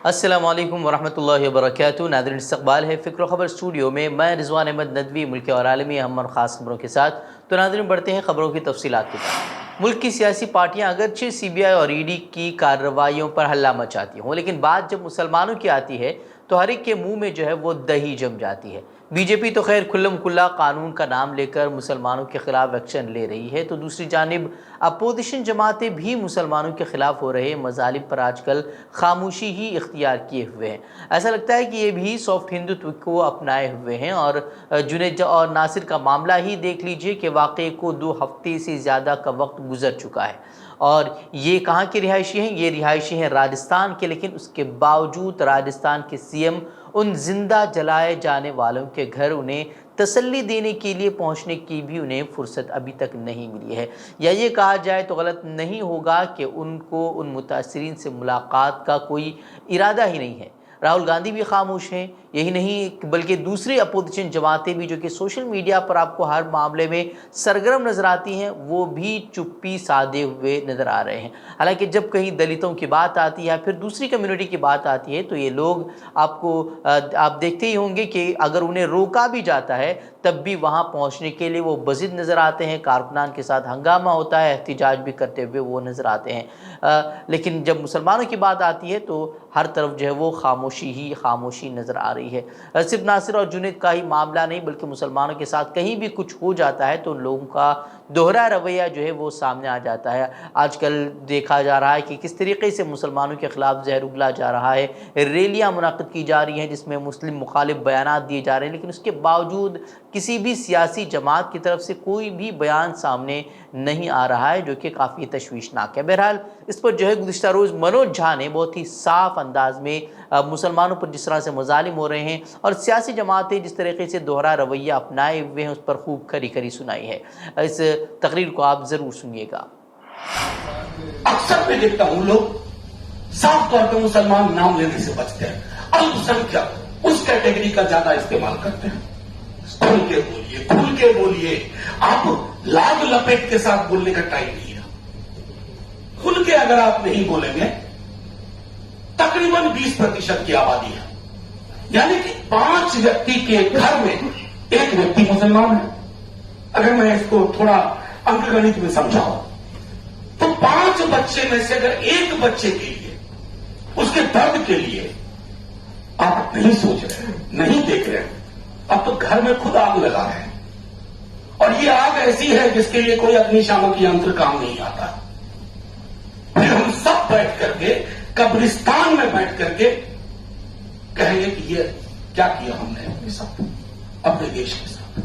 السلام علیکم ورحمۃ اللہ وبرکاتہ۔ ناظرین، استقبال ہے فکر و خبر اسٹوڈیو میں رضوان احمد ندوی ملک اور عالمی اہم اور خاص خبروں کے ساتھ۔ تو ناظرین، بڑھتے ہیں خبروں کی تفصیلات کی طرف۔ ملک کی سیاسی پارٹیاں اگرچہ سی بی آئی اور ای ڈی کی کارروائیوں پر ہلہ مچاتی ہوں، لیکن بات جب مسلمانوں کی آتی ہے تو ہر ایک کے منہ میں وہ دہی جم جاتی ہے۔ بی جے پی تو خیر کھلم کھلا قانون کا نام لے کر مسلمانوں کے خلاف ایکشن لے رہی ہے، تو دوسری جانب اپوزیشن جماعتیں بھی مسلمانوں کے خلاف ہو رہے مظالم پر آج کل خاموشی ہی اختیار کیے ہوئے ہیں۔ ایسا لگتا ہے کہ یہ بھی سافٹ ہندوتو کو اپنائے ہوئے ہیں، اور جنید اور ناصر کا معاملہ ہی دیکھ لیجئے کہ واقعے کو 2 ہفتے سے زیادہ کا وقت گزر چکا ہے، اور یہ کہاں کے رہائشی ہیں؟ یہ رہائشی ہیں راجستھان کے، لیکن اس کے باوجود راجستھان کے سی ایم ان زندہ جلائے جانے والوں کے گھر انہیں تسلی دینے کے لیے پہنچنے کی بھی انہیں فرصت ابھی تک نہیں ملی ہے، یا یہ کہا جائے تو غلط نہیں ہوگا کہ ان کو ان متاثرین سے ملاقات کا کوئی ارادہ ہی نہیں ہے۔ راہل گاندھی بھی خاموش ہیں، یہی نہیں بلکہ دوسری اپوزیشن جماعتیں بھی جو کہ سوشل میڈیا پر آپ کو ہر معاملے میں سرگرم نظر آتی ہیں، وہ بھی چپی سادے ہوئے نظر آ رہے ہیں۔ حالانکہ جب کہیں دلتوں کی بات آتی ہے یا پھر دوسری کمیونٹی کی بات آتی ہے تو یہ لوگ آپ دیکھتے ہی ہوں گے کہ اگر انہیں روکا بھی جاتا ہے تب بھی وہاں پہنچنے کے لیے وہ بضد نظر آتے ہیں، کارکنان کے ساتھ ہنگامہ ہوتا ہے، احتجاج بھی کرتے ہوئے وہ نظر آتے ہیں۔ لیکن جب مسلمانوں کی بات آتی ہے تو ہر طرف وہ خاموشی ہی خاموشی نظر آ رہی ہے۔ صرف ناصر اور جنید کا ہی معاملہ نہیں، بلکہ مسلمانوں کے ساتھ کہیں بھی کچھ ہو جاتا ہے تو ان لوگوں کا دوہرا رویہ وہ سامنے آ جاتا ہے۔ آج کل دیکھا جا رہا ہے کہ کس طریقے سے مسلمانوں کے خلاف زہر اگلا جا رہا ہے، ریلیاں منعقد کی جا رہی ہیں جس میں مسلم مخالف بیانات دیے جا رہے ہیں، لیکن اس کے باوجود کسی بھی سیاسی جماعت کی طرف سے کوئی بھی بیان سامنے نہیں آ رہا ہے، جو کہ کافی تشویشناک ہے۔ بہرحال اس پر گزشتہ روز منوج جھا نے بہت ہی صاف انداز میں مسلمانوں پر جس طرح سے مظالم ہو رہے ہیں اور سیاسی جماعتیں جس طریقے سے دوہرا رویہ اپنائے ہوئے ہیں اس پر خوب کھری کھری سنائی ہے۔ اس تقریر کو آپ ضرور سنیے گا۔ اکثر میں دیکھتا ہوں لوگ صاف طور پہ مسلمان نام لینے سے بچتے ہیں، الپسنکھیک اس کیٹیگری کا زیادہ استعمال کرتے ہیں۔ کھل کے بولیے، کھل کے بولیے، آپ لاگ لپیٹ کے ساتھ بولنے کا ٹائم نہیں ہے۔ کھل کے اگر آپ نہیں بولیں گے، تقریباً 20% کی آبادی ہے، یعنی کہ 5 ویکتی کے گھر میں 1 ویکتی مسلمان ہے۔ اگر میں اس کو تھوڑا انک گنت میں سمجھاؤں تو 5 بچے میں سے اگر 1 بچے کے لیے اس کے درد کے لیے آپ نہیں سوچ رہے، نہیں دیکھ رہے، اب تو گھر میں خود آگ لگا رہے ہیں، اور یہ آگ ایسی ہے جس کے لیے کوئی اگنی شامک ینتر کام نہیں آتا۔ پھر ہم سب بیٹھ کر کے قبرستان میں بیٹھ کر کے کہیں گے کہ یہ کیا کیا ہم نے اپنے ساتھ، اپنے دیش کے ساتھ۔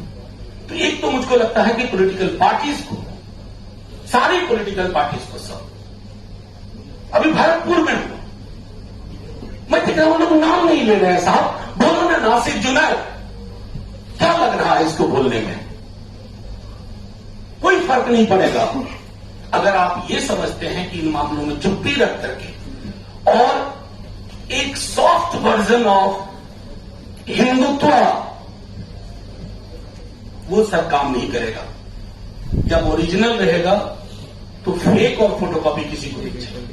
تو ایک تو مجھ کو لگتا ہے کہ پولیٹیکل پارٹیز کو، ساری پولیٹیکل پارٹیز کو سب ابھی بھارتپور میں ہوں، میں دیکھ رہا ہوں لوگ نام نہیں لے رہے ہیں۔ صاحب بولو نا، ناصر جنید، کیا لگ رہا ہے اس کو بولنے میں؟ کوئی فرق نہیں پڑے گا اگر آپ یہ سمجھتے ہیں کہ ان معاملوں میں چپی رکھ کر کے اور ایک سافٹ ورژن آف ہندوتو وہ سب کام نہیں کرے گا۔ جب اوریجنل رہے گا تو فیک اور فوٹو کاپی کسی کو نہیں چاہیے۔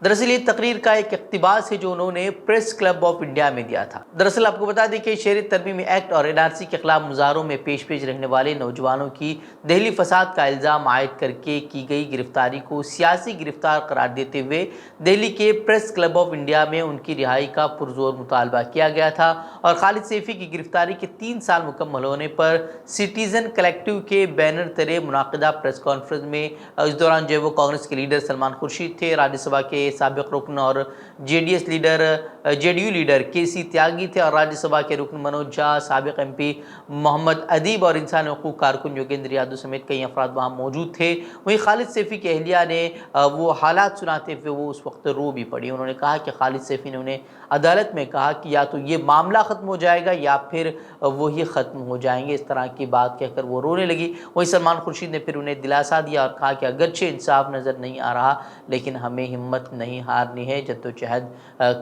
دراصل یہ تقریر کا ایک اقتباس ہے جو انہوں نے پریس کلب آف انڈیا میں دیا تھا۔ دراصل آپ کو بتا دیں کہ شہری ترمیمی ایکٹ اور این آر سی کے خلاف مظاہروں میں پیش رہنے والے نوجوانوں کی دہلی فساد کا الزام عائد کر کے کی گئی گرفتاری کو سیاسی گرفتار قرار دیتے ہوئے دہلی کے پریس کلب آف انڈیا میں ان کی رہائی کا پرزور مطالبہ کیا گیا تھا، اور خالد سیفی کی گرفتاری کے 3 سال مکمل ہونے پر سٹیزن کلیکٹیو کے بینر تلے منعقدہ پریس کانفرنس میں اس دوران وہ کانگریس کے لیڈر سلمان خورشید تھے، راجیہ سبھا کے سابق رکن اور جے ڈی یو لیڈر کے سی تیاگی تھے، اور راجیہ سبھا کے رکن منوج جھا، سابق ایم پی محمد ادیب اور انسانی حقوق کارکن یوگیندر یادو سمیت کئی افراد وہاں موجود تھے۔ وہیں خالد سیفی کی اہلیہ نے وہ حالات سناتے ہوئے وہ اس وقت رو بھی پڑی۔ انہوں نے کہا کہ خالد سیفی نے انہیں عدالت میں کہا کہ یا تو یہ معاملہ ختم ہو جائے گا یا پھر وہی ختم ہو جائیں گے، اس طرح کی بات کہہ کر وہ رونے لگی۔ وہیں سلمان خورشید نے پھر انہیں دلاسا دیا اور کہا کہ اگرچہ انصاف نظر نہیں آ رہا لیکن ہمیں ہمت نہیں ہارنی ہے، جدوجہد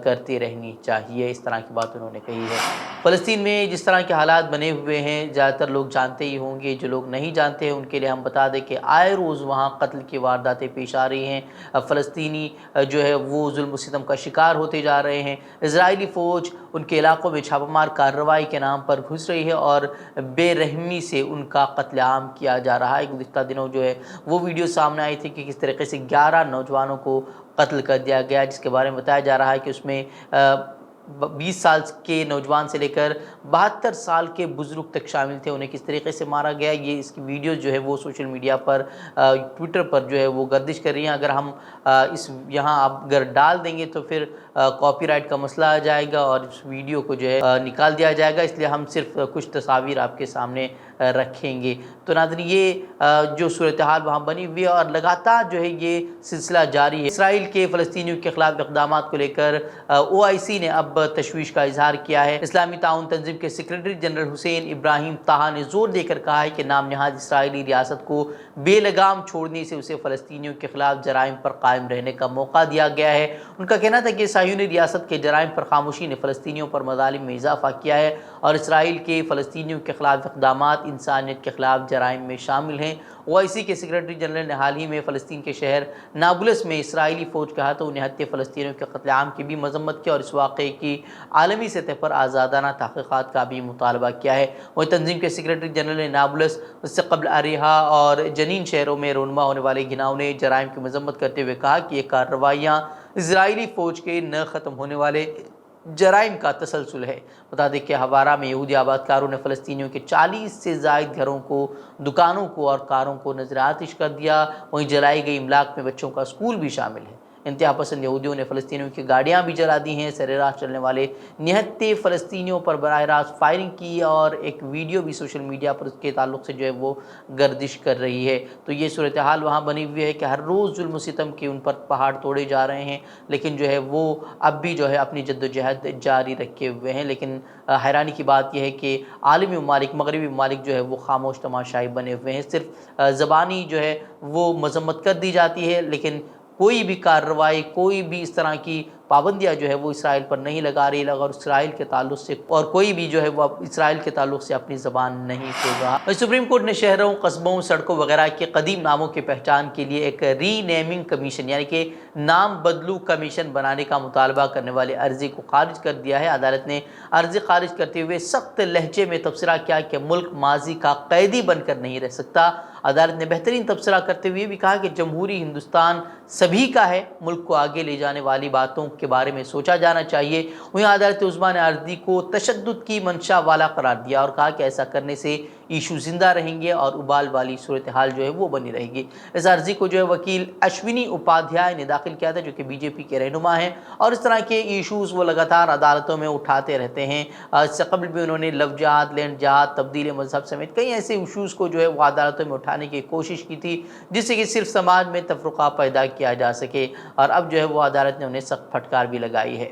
کرتی رہنی چاہیے، اس طرح کی بات انہوں نے کہی ہے۔ فلسطین میں جس طرح کے حالات بنے ہوئے ہیں زیادہ تر لوگ جانتے ہی ہوں گے، جو لوگ نہیں جانتے ہیں ان کے لیے ہم بتا دیں کہ آئے روز وہاں قتل کی وارداتیں پیش آ رہی ہیں، فلسطینی جو ہے وہ ظلم و ستم کا شکار ہوتے جا رہے ہیں، اسرائیلی فوج ان کے علاقوں میں چھاپہ مار کارروائی کے نام پر گھس رہی ہے اور بے رحمی سے ان کا قتل عام کیا جا رہا ہے۔ گزشتہ دنوں جو ہے وہ ویڈیو سامنے آئی تھی کہ کس طریقے سے 11 نوجوانوں کو قتل کر دیا گیا، جس کے بارے میں بتایا جا رہا ہے کہ اس میں 20 سال کے نوجوان سے لے کر 72 سال کے بزرگ تک شامل تھے، انہیں کس طریقے سے مارا گیا۔ یہ اس کی ویڈیو جو ہے وہ سوشل میڈیا پر ٹویٹر پر جو ہے وہ گردش کر رہی ہیں۔ اگر ہم اس یہاں آپ اگر ڈال دیں گے تو پھر کاپی رائٹ کا مسئلہ آ جائے گا اور اس ویڈیو کو جو ہے نکال دیا جائے گا، اس لیے ہم صرف کچھ تصاویر آپ کے سامنے رکھیں گے۔ تو ناظرین یہ جو صورتحال وہاں بنی ہوئی ہے اور لگاتار جو ہے یہ سلسلہ جاری ہے۔ اسرائیل کے فلسطینیوں کے خلاف اقدامات کو لے کر OIC نے اب تشویش کا اظہار کیا ہے۔ اسلامی تعاون تنظیم کے سیکریٹری جنرل حسین ابراہیم طہا نے زور دے کر کہا ہے کہ نام نہاد اسرائیلی ریاست کو بے لگام چھوڑنے سے اسے فلسطینیوں کے خلاف جرائم پر قائم رہنے کا موقع دیا گیا ہے۔ ان کا کہنا تھا کہ صہیونی ریاست کے جرائم پر خاموشی نے فلسطینیوں پر مظالم میں اضافہ کیا ہے اور اسرائیل کے فلسطینیوں کے خلاف اقدامات انسانیت کے خلاف جرائم میں شامل ہیں۔ OIC کے سیکریٹری جنرل نے حال ہی میں فلسطین کے شہر نابلس میں اسرائیلی فوج کے ہاتھوں نہتے فلسطینیوں کے قتل عام کی بھی مذمت کی اور اس واقعے کی عالمی سطح پر آزادانہ تحقیقات کا بھی مطالبہ کیا ہے۔ وہیں تنظیم کے سیکریٹری جنرل نے نابلس، اس سے قبل اریحا اور جنین شہروں میں رونما ہونے والے گھناؤنے جرائم کی مذمت کرتے ہوئے کہا کہ یہ کارروائیاں اسرائیلی فوج کے نہ ختم ہونے والے جرائم کا تسلسل ہے۔ بتا دیں کہ ہوارا میں یہودی آباد کاروں نے فلسطینیوں کے 40 سے زائد گھروں کو، دکانوں کو اور کاروں کو نذر آتش کر دیا۔ وہیں جلائی گئی املاک میں بچوں کا اسکول بھی شامل ہے۔ انتہا پسند یہودیوں نے فلسطینیوں کی گاڑیاں بھی جلا دی ہیں، سرراہ چلنے والے نہتے فلسطینیوں پر براہ راست فائرنگ کی اور ایک ویڈیو بھی سوشل میڈیا پر اس کے تعلق سے جو ہے وہ گردش کر رہی ہے۔ تو یہ صورتحال وہاں بنی ہوئی ہے کہ ہر روز ظلم و ستم کے ان پر پہاڑ توڑے جا رہے ہیں، لیکن جو ہے وہ اب بھی جو ہے اپنی جدوجہد جاری رکھے ہوئے ہیں۔ لیکن حیرانی کی بات یہ ہے کہ عالمی ممالک، مغربی ممالک جو ہے وہ خاموش تماشائی بنے ہوئے ہیں، صرف زبانی جو ہے وہ مذمت کر دی جاتی ہے، لیکن کوئی بھی کارروائی، کوئی بھی اس طرح کی پابندیاں جو ہے وہ اسرائیل پر نہیں لگا رہی، اور اسرائیل کے تعلق سے اور کوئی بھی جو ہے وہ اسرائیل کے تعلق سے اپنی زبان نہیں کھول رہا۔ سپریم کورٹ نے شہروں، قصبوں، سڑکوں وغیرہ کے قدیم ناموں کی پہچان کے لیے ایک ری نیمنگ کمیشن یعنی کہ نام بدلو کمیشن بنانے کا مطالبہ کرنے والے عرضی کو خارج کر دیا ہے۔ عدالت نے عرضی خارج کرتے ہوئے سخت لہجے میں تبصرہ کیا کہ ملک ماضی کا قیدی بن کر نہیں رہ سکتا۔ عدالت نے بہترین تبصرہ کرتے ہوئے بھی کہا کہ جمہوری ہندوستان سبھی کا ہے، ملک کو آگے لے جانے والی باتوں کے بارے میں سوچا جانا چاہیے۔ وہیں عدالت عظمیٰ نے عرضی کو تشدد کی منشا والا قرار دیا اور کہا کہ ایسا کرنے سے ایشو زندہ رہیں گے اور ابال والی صورتحال جو ہے وہ بنی رہے گی۔ اس عرضی کو جو ہے وکیل اشونی اپادھیائے نے داخل کیا تھا، جو کہ BJP کے رہنما ہیں، اور اس طرح کے ایشوز وہ لگاتار عدالتوں میں اٹھاتے رہتے ہیں۔ اس سے قبل بھی انہوں نے لو جہاد، لینڈ جہاد، تبدیل مذہب سمیت کئی ایسے ایشوز کو جو ہے وہ عدالتوں میں اٹھانے کی کوشش کی تھی، جس سے کہ صرف سماج میں تفرقہ پیدا کیا جا سکے، اور اب جو ہے وہ عدالت نے انہیں سخت پھٹکار بھی لگائی ہے۔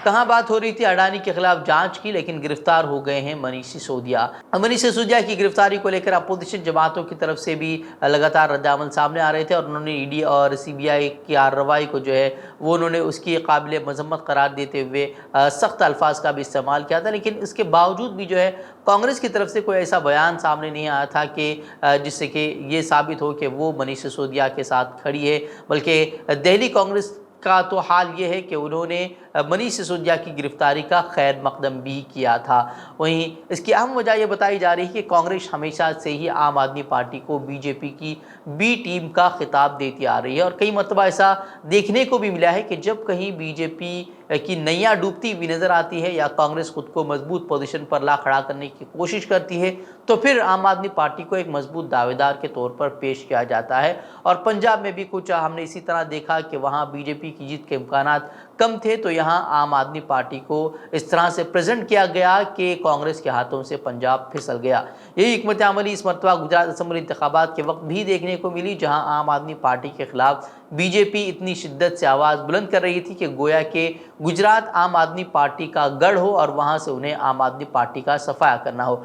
کہاں بات ہو رہی تھی اڈانی کے خلاف جانچ کی، لیکن گرفتار ہو گئے ہیں منیش سسودیا۔ منیش سسودیا کی گرفتاری کو لے کر اپوزیشن جماعتوں کی طرف سے بھی لگاتار رد عمل سامنے آ رہے تھے، اور انہوں نے ED اور CBI کی کارروائی کو جو ہے وہ انہوں نے اس کی قابل مذمت قرار دیتے ہوئے سخت الفاظ کا بھی استعمال کیا تھا، لیکن اس کے باوجود بھی جو ہے کانگریس کی طرف سے کوئی ایسا بیان سامنے نہیں آیا تھا کہ جس سے کہ یہ ثابت ہو کہ وہ منیش سسودیا کے ساتھ کھڑی ہے، بلکہ دہلی کانگریس کا تو حال یہ ہے کہ انہوں نے منیش سسودیا کی گرفتاری کا خیر مقدم بھی کیا تھا۔ وہیں اس کی اہم وجہ یہ بتائی جا رہی ہے کہ کانگریس ہمیشہ سے ہی عام آدمی پارٹی کو BJP کی B ٹیم کا خطاب دیتی آ رہی ہے، اور کئی مرتبہ ایسا دیکھنے کو بھی ملا ہے کہ جب کہیں BJP کی نیا ڈوبتی ہوئی نظر آتی ہے یا کانگریس خود کو مضبوط پوزیشن پر لا کھڑا کرنے کی کوشش کرتی ہے تو پھر عام آدمی پارٹی کو ایک مضبوط دعوے دار کے طور پر پیش کیا جاتا ہے، اور پنجاب میں بھی کچھ ہم نے اسی طرح دیکھا کہ وہاں BJP کی جیت کے امکانات کم تھے، تو یہاں عام آدمی پارٹی کو اس طرح سے پریزنٹ کیا گیا کہ کانگریس کے ہاتھوں سے پنجاب پھسل گیا۔ یہی حکمت عملی اس مرتبہ گجرات اسمبلی انتخابات کے وقت بھی دیکھنے کو ملی، جہاں عام آدمی پارٹی کے خلاف بی جے پی اتنی شدت سے آواز بلند کر رہی تھی کہ گویا کہ گجرات عام آدمی پارٹی کا گڑھ ہو اور وہاں سے انہیں عام آدمی پارٹی کا صفایا کرنا ہو،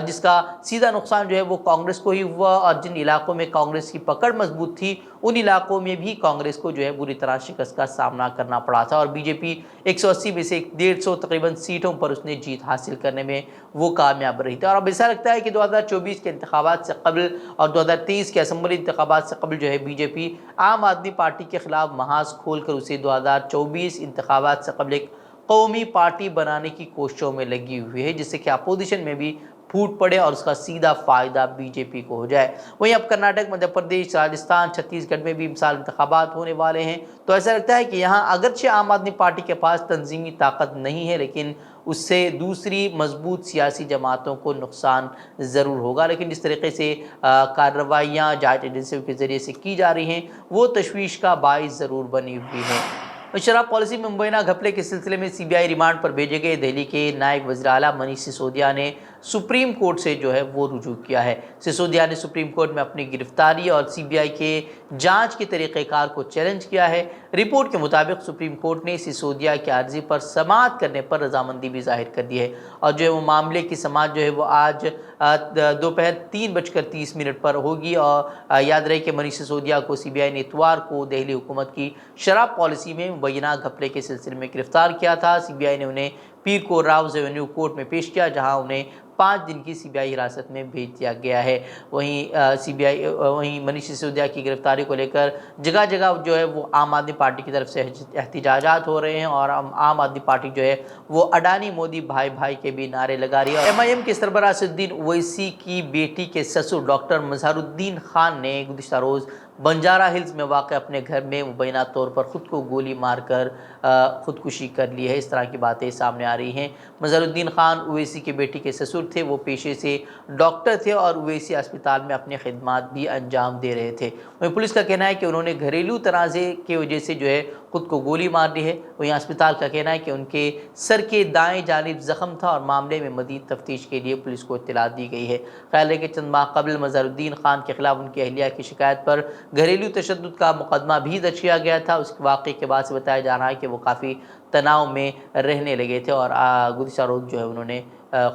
جس کا سیدھا نقصان جو ہے وہ کانگریس کو ہی ہوا، اور جن علاقوں میں کانگریس کی پکڑ مضبوط تھی ان علاقوں میں بھی کانگریس کو جو ہے بری طرح شکست کا سامنا کرنا پڑا تھا، اور بی جے پی 180 میں سے 150 تقریباً سیٹوں پر اس نے جیت حاصل کرنے میں وہ کامیاب رہی تھی۔ اور اب ایسا لگتا ہے کہ 2024 کے انتخابات سے قبل اور 2023 کے اسمبلی انتخابات سے قبل جو ہے بی جے پی عام آدمی پارٹی کے خلاف محاذ کھول کر اسے 2024 انتخابات سے قبل ایک قومی پارٹی بنانے کی کوششوں میں لگی ہوئی ہے، جس سے کہ اپوزیشن میں بھی پھوٹ پڑے اور اس کا سیدھا فائدہ بی جے پی کو ہو جائے۔ وہیں اب کرناٹک، مدھیہ پردیش، راجستھان، چھتیس گڑھ میں بھی مثال انتخابات ہونے والے ہیں، تو ایسا لگتا ہے کہ یہاں اگرچہ عام آدمی پارٹی کے پاس تنظیمی طاقت نہیں ہے، لیکن اس سے دوسری مضبوط سیاسی جماعتوں کو نقصان ضرور ہوگا، لیکن جس طریقے سے کارروائیاں جائنٹ ایجنسیوں کے ذریعے سے کی جا رہی ہیں وہ تشویش کا باعث ضرور بنی ہوئی ہیں۔ شراب پالیسی میں مبینہ گھپلے کے سلسلے میں سی بی آئی ریمانڈ پر بھیجے گئے دہلی کے نائب وزیر اعلیٰ منیش سسودیا نے سپریم کورٹ سے جو ہے وہ رجوع کیا ہے۔ سسودیا نے سپریم کورٹ میں اپنی گرفتاری اور سی بی آئی کے جانچ کے طریقہ کار کو چیلنج کیا ہے۔ رپورٹ کے مطابق سپریم کورٹ نے سسودیا کی عرضی پر سماعت کرنے پر رضامندی بھی ظاہر کر دی ہے، اور جو ہے وہ معاملے کی سماعت جو ہے وہ آج دوپہر 3:30 پر ہوگی، اور یاد رہے کہ منیش سسودیا کو سی بی آئی نے اتوار کو دہلی حکومت کی شراب پالیسی میں مبینہ گھپلے کے سلسلے میں گرفتار کیا تھا۔ سی بی آئی نے انہیں پیر کو راؤز ایونیو کورٹ میں پیش کیا، جہاں انہیں 5 دن کی سی بی آئی حراست میں بھیج دیا گیا ہے۔ وہیں منیش سسودیا کی گرفتاری کو لے کر جگہ جگہ جو ہے وہ عام آدمی پارٹی کی طرف سے احتجاجات ہو رہے ہیں، اور عام آدمی پارٹی جو ہے وہ اڈانی مودی بھائی بھائی کے بھی نعرے لگا رہی ہے۔ ایم آئی ایم کے سربراہ اسد الدین اویسی کی بیٹی کے سسر ڈاکٹر مظہر الدین خان نے گزشتہ روز بنجارہ ہلز میں واقع اپنے گھر میں مبینہ طور پر خود کو گولی مار کر خودکشی کر لی ہے۔ اس طرح کی باتیں سامنے آ رہی ہیں۔ مظہر الدین خان اویسی کی بیٹی کے سسر تھے، وہ پیشے سے ڈاکٹر تھے اور اویسی اسپتال میں اپنی خدمات بھی انجام دے رہے تھے۔ وہیں پولیس کا کہنا ہے کہ انہوں نے گھریلو تنازع کی وجہ سے جو ہے خود کو گولی مار دی ہے۔ وہیں اسپتال کا کہنا ہے کہ ان کے سر کے دائیں جانب زخم تھا، اور معاملے میں مزید تفتیش کے لیے پولیس کو اطلاع دی گئی ہے۔ خیال ہے کہ چند ماہ قبل مظہر الدین خان کے خلاف ان کی اہلیہ کی شکایت پر گھریلو تشدد کا مقدمہ بھی درج کیا گیا تھا۔ اس واقعے کے بعد سے بتایا جا رہا ہے کہ وہ کافی تناؤ میں رہنے لگے تھے، اور گزشتہ روز جو ہے انہوں نے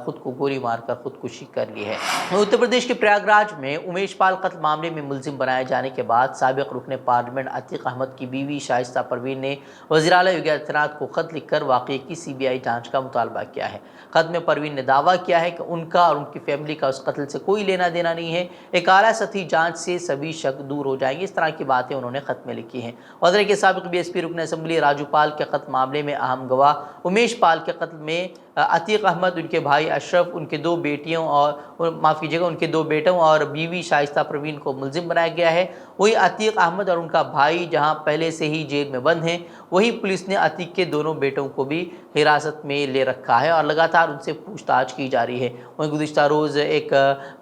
خود کو گولی مار کر خودکشی کر لی ہے۔ اتر پردیش کے پریاگ راج میں امیش پال قتل معاملے میں ملزم بنائے جانے کے بعد سابق رکن پارلیمنٹ عتیق احمد کی بیوی شائستہ پروین نے وزیر اعلیٰ یوگی آدتیہ ناتھ کو خط لکھ کر واقعے کی سی بی آئی جانچ کا مطالبہ کیا ہے۔ خط میں پروین نے دعویٰ کیا ہے کہ ان کا اور ان کی فیملی کا اس قتل سے کوئی لینا دینا نہیں ہے، ایک اعلیٰ سطحی جانچ سے سبھی شک دور ہو جائیں گے، اس طرح کی باتیں انہوں نے خط میں لکھی ہیں۔ وزیر کے سابق بی ایس پی رکن اسمبلی راجو پال کے قتل معاملے میں اہم گواہ امیش پال کے قتل میں عتیق احمد، ان کے بھائی اشرف، ان کے دو بیٹوں اور بیوی شائستہ پروین کو ملزم بنایا گیا ہے۔ وہی عتیق احمد اور ان کا بھائی جہاں پہلے سے ہی جیل میں بند ہیں، وہی پولیس نے عتیق کے دونوں بیٹوں کو بھی حراست میں لے رکھا ہے اور لگاتار ان سے پوچھ تاچھ کی جا رہی ہے۔ وہیں گزشتہ روز ایک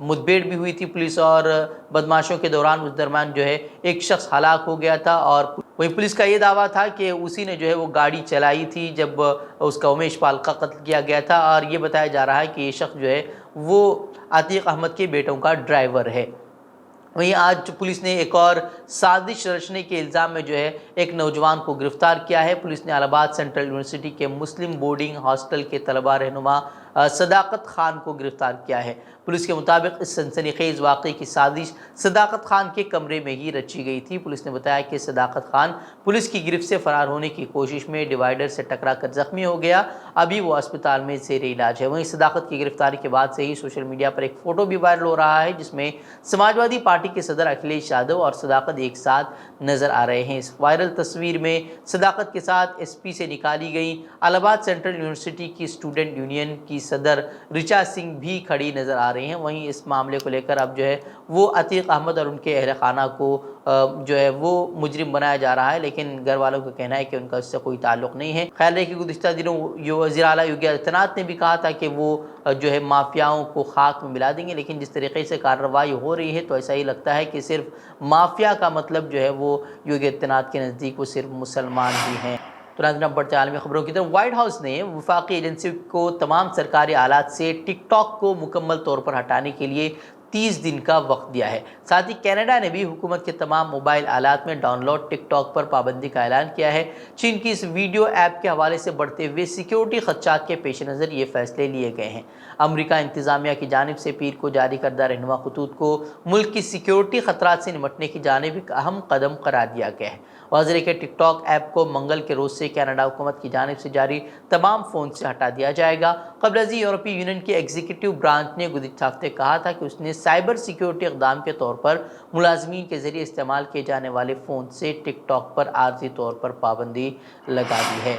مدبھیڑ بھی ہوئی تھی پولیس اور بدماشوں کے دوران، اس درمیان جو ہے ایک شخص ہلاک ہو گیا تھا، اور وہیں پولیس کا یہ دعویٰ تھا کہ اسی نے جو ہے وہ گاڑی چلائی تھی جب اس کا امیش پال کا قتل کیا گیا تھا، اور یہ بتایا جا رہا ہے کہ یہ شخص جو ہے وہ عتیق احمد کے بیٹوں کا ڈرائیور ہے۔ وہیں آج پولیس نے ایک اور سازش رچنے کے الزام میں جو ہے ایک نوجوان کو گرفتار کیا ہے۔ پولیس نے الہ آباد سینٹرل یونیورسٹی کے مسلم بورڈنگ ہاسٹل کے طلبہ رہنما صداقت خان کو گرفتار کیا ہے۔ پولیس کے مطابق اس سنسنی خیز واقعے کی سازش صداقت خان کے کمرے میں ہی رچی گئی تھی۔ پولیس نے بتایا کہ صداقت خان پولیس کی گرفت سے فرار ہونے کی کوشش میں ڈیوائیڈر سے ٹکرا کر زخمی ہو گیا، ابھی وہ اسپتال میں زیر علاج ہے۔ وہیں صداقت کی گرفتاری کے بعد سے ہی سوشل میڈیا پر ایک فوٹو بھی وائرل ہو رہا ہے، جس میں سماجوادی پارٹی کے صدر اکھلیش یادو اور صداقت ایک ساتھ نظر آ رہے ہیں۔ اس وائرل تصویر میں صداقت کے ساتھ ایس پی سے نکالی گئی الہ آباد سینٹرل یونیورسٹی کی اسٹوڈنٹ یونین کی صدر رچا سنگھ بھی کھڑی نظر آ رہی ہیں۔ وہیں اس معاملے کو لے کر اب جو ہے وہ عتیق احمد اور ان کے اہل خانہ کو جو ہے وہ مجرم بنایا جا رہا ہے، لیکن گھر والوں کا کہنا ہے کہ ان کا اس سے کوئی تعلق نہیں ہے۔ خیال ہے کہ گزشتہ دنوں وزیر اعلیٰ یوگی آدتیہ ناتھ نے بھی کہا تھا کہ وہ جو ہے مافیاؤں کو خاک میں ملا دیں گے، لیکن جس طریقے سے کارروائی ہو رہی ہے تو ایسا ہی لگتا ہے کہ صرف مافیا کا مطلب جو ہے وہ یوگی آدتیہ ناتھ کے نزدیک وہ صرف مسلمان ہی ہیں۔ تو ناظرین اب بڑھتے عالمی خبروں کی طرف۔ وائٹ ہاؤس نے وفاقی ایجنسی کو تمام سرکاری آلات سے ٹک ٹاک کو مکمل طور پر ہٹانے کے لیے 30 دن کا وقت دیا ہے۔ ساتھ ہی کینیڈا نے بھی حکومت کے تمام موبائل آلات میں ڈاؤن لوڈ ٹک ٹاک پر پابندی کا اعلان کیا ہے۔ چین کی اس ویڈیو ایپ کے حوالے سے بڑھتے ہوئے سیکیورٹی خدشات کے پیش نظر یہ فیصلے لیے گئے ہیں۔ امریکہ انتظامیہ کی جانب سے پیر کو جاری کردہ رہنما خطوط کو ملک کی سیکیورٹی خطرات سے نمٹنے کی جانب ایک اہم قدم قرار دیا گیا ہے۔ واضح ہے کہ ٹک ٹاک ایپ کو منگل کے روز سے کینیڈا حکومت کی جانب سے جاری تمام فون سے ہٹا دیا جائے گا۔ قبل ازیں یورپی یونین کی ایگزیکٹو برانچ نے گزشتہ ہفتے کہا تھا کہ اس نے سائبر سیکیورٹی اقدام کے طور پر ملازمین کے ذریعے استعمال کیے جانے والے فون سے ٹک ٹاک پر عارضی طور پر پابندی لگا دی ہے۔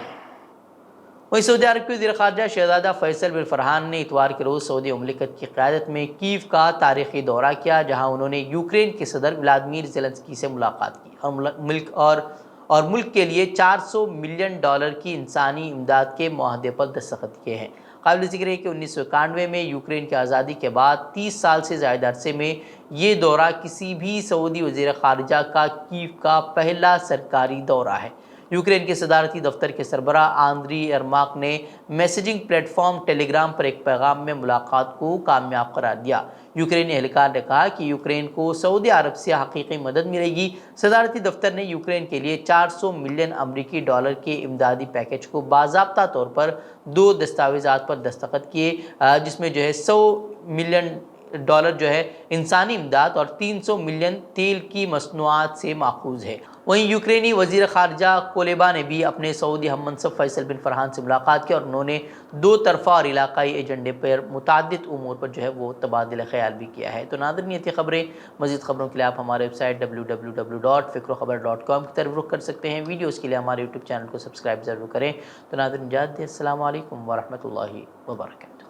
وہیں سعودی عرب کے وزیر خارجہ شہزادہ فیصل بن فرحان نے اتوار کے روز سعودی مملکت کی قیادت میں کیف کا تاریخی دورہ کیا، جہاں انہوں نے یوکرین کے صدر ولادیمیر زیلنسکی سے ملاقات کی اور ملک کے لیے $400 ملین کی انسانی امداد کے معاہدے پر دستخط کیے ہیں۔ قابل ذکر ہے کہ 1991 میں یوکرین کی آزادی کے بعد 30 سال سے زائد عرصے میں یہ دورہ کسی بھی سعودی وزیر خارجہ کا کیف کا پہلا سرکاری دورہ ہے۔ یوکرین کے صدارتی دفتر کے سربراہ آندری ارماک نے میسیجنگ پلیٹ فارم ٹیلی گرام پر ایک پیغام میں ملاقات کو کامیاب قرار دیا۔ یوکرینی اہلکار نے کہا کہ یوکرین کو سعودی عرب سے حقیقی مدد ملے گی۔ صدارتی دفتر نے یوکرین کے لیے $400 ملین کے امدادی پیکج کو باضابطہ طور پر 2 دستاویزات پر دستخط کیے، جس میں $100 ملین انسانی امداد اور 300 ملین تیل کی مصنوعات سے ماخوذ ہے۔ وہیں یوکرینی وزیر خارجہ کولیبا نے بھی اپنے سعودی ہم منصب فیصل بن فرحان سے ملاقات کی اور انہوں نے 2 طرفہ اور علاقائی ایجنڈے پر متعدد امور پر وہ تبادلہ خیال بھی کیا ہے۔ تو ناظرین، یہ تھی خبریں۔ مزید خبروں کے لیے آپ ہمارے ویب سائٹ www.fikrokhbar.com کی طرف رخ کر سکتے ہیں۔ ویڈیوز کے لیے ہمارے یوٹیوب چینل کو سبسکرائب ضرور کریں۔ تو ناظرین، اجازت دیں۔ السلام علیکم ورحمۃ اللہ وبرکاتہ۔